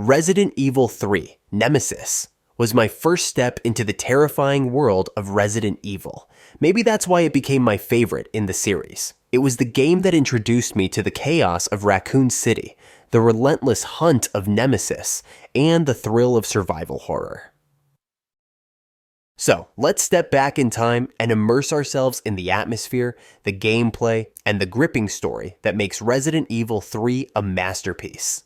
Resident Evil 3 Nemesis was my first step into the terrifying world of Resident Evil. Maybe that's why it became my favorite in the series. It was the game that introduced me to the chaos of Raccoon City, the relentless hunt of Nemesis, and the thrill of survival horror. So, let's step back in time and immerse ourselves in the atmosphere, the gameplay, and the gripping story that makes Resident Evil 3 a masterpiece.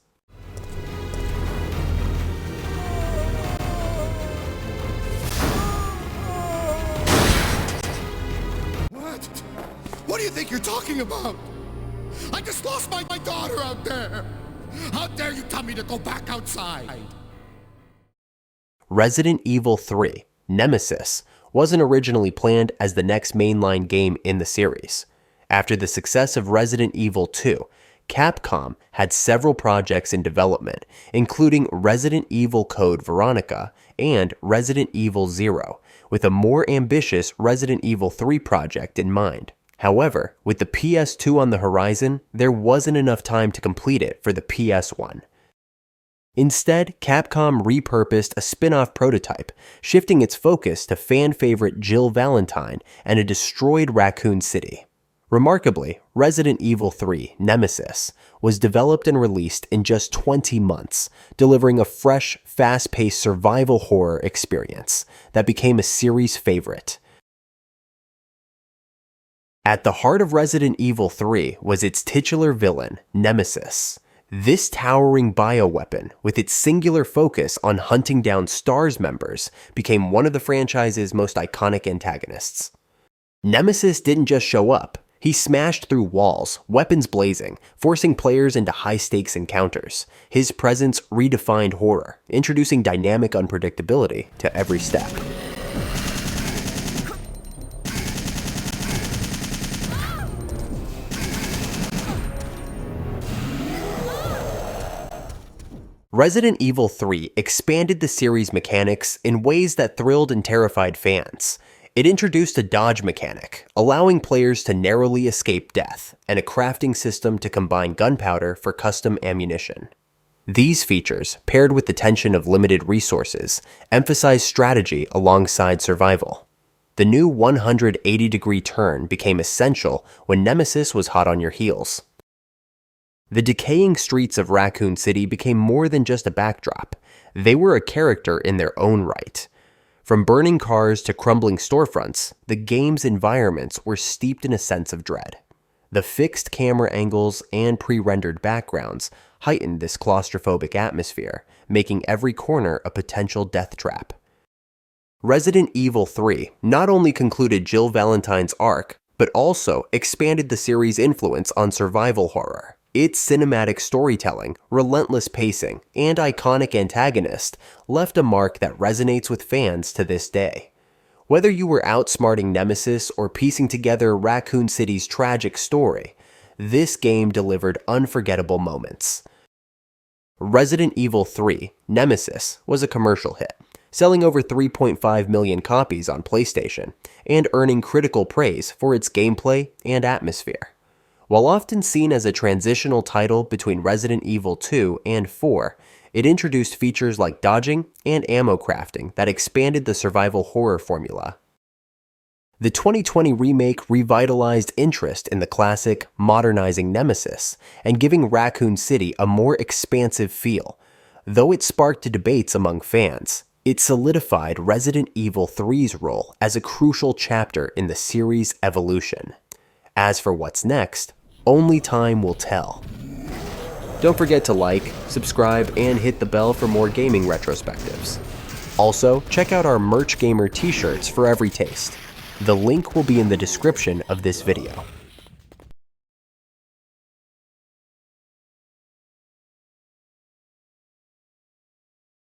What do you think you're talking about? I just lost my daughter out there! How dare you tell me to go back outside? Resident Evil 3 Nemesis wasn't originally planned as the next mainline game in the series. After the success of Resident Evil 2, Capcom had several projects in development, including Resident Evil Code Veronica and Resident Evil 0, with a more ambitious Resident Evil 3 project in mind. However, with the PS2 on the horizon, there wasn't enough time to complete it for the PS1. Instead, Capcom repurposed a spin-off prototype, shifting its focus to fan-favorite Jill Valentine and a destroyed Raccoon City. Remarkably, Resident Evil 3 Nemesis was developed and released in just 20 months, delivering a fresh, fast-paced survival horror experience that became a series favorite. At the heart of Resident Evil 3 was its titular villain, Nemesis. This towering bioweapon, with its singular focus on hunting down STARS members, became one of the franchise's most iconic antagonists. Nemesis didn't just show up. He smashed through walls, weapons blazing, forcing players into high-stakes encounters. His presence redefined horror, introducing dynamic unpredictability to every step. Resident Evil 3 expanded the series' mechanics in ways that thrilled and terrified fans. It introduced a dodge mechanic, allowing players to narrowly escape death, and a crafting system to combine gunpowder for custom ammunition. These features, paired with the tension of limited resources, emphasized strategy alongside survival. The new 180-degree turn became essential when Nemesis was hot on your heels. The decaying streets of Raccoon City became more than just a backdrop. They were a character in their own right. From burning cars to crumbling storefronts, the game's environments were steeped in a sense of dread. The fixed camera angles and pre-rendered backgrounds heightened this claustrophobic atmosphere, making every corner a potential death trap. Resident Evil 3 not only concluded Jill Valentine's arc, but also expanded the series' influence on survival horror. Its cinematic storytelling, relentless pacing, and iconic antagonist left a mark that resonates with fans to this day. Whether you were outsmarting Nemesis or piecing together Raccoon City's tragic story, this game delivered unforgettable moments. Resident Evil 3 Nemesis was a commercial hit, selling over 3.5 million copies on PlayStation, and earning critical praise for its gameplay and atmosphere. While often seen as a transitional title between Resident Evil 2 and 4, it introduced features like dodging and ammo crafting that expanded the survival horror formula. The 2020 remake revitalized interest in the classic, modernizing Nemesis and giving Raccoon City a more expansive feel. Though it sparked debates among fans, it solidified Resident Evil 3's role as a crucial chapter in the series' evolution. As for what's next, only time will tell. Don't forget to like, subscribe, and hit the bell for more gaming retrospectives. Also, check out our Merch Gamer t-shirts for every taste. The link will be in the description of this video.